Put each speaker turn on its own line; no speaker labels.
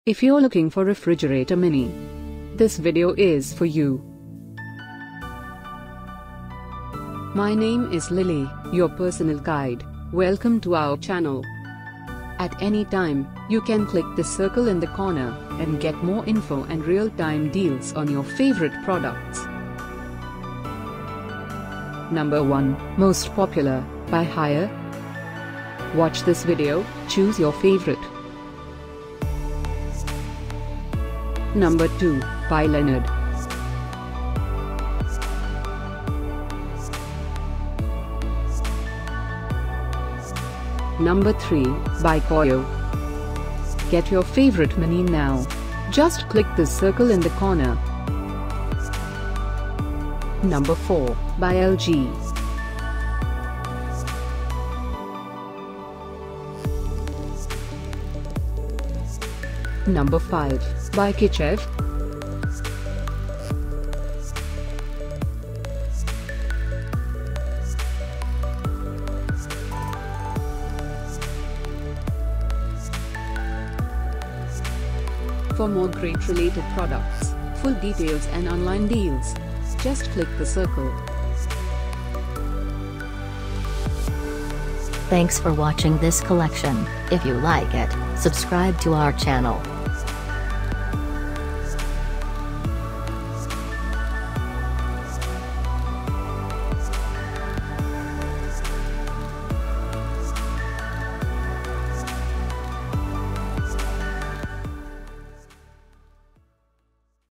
If you're looking for refrigerator mini, this video is for you. My name is Lily, your personal guide. Welcome to our channel. At any time, you can click the circle in the corner and get more info and real-time deals on your favorite products. Number 1, Most Popular, by Hire. Watch this video, choose your favorite. Number 2, by Leonard. Number 3, by Koryo. Get your favorite mini now. Just click the circle in the corner. Number 4, by LG. Number 5, by Kitchoff. For more great related products, full details and online deals, just click the circle.
Thanks for watching this collection. If you like it, subscribe to our channel.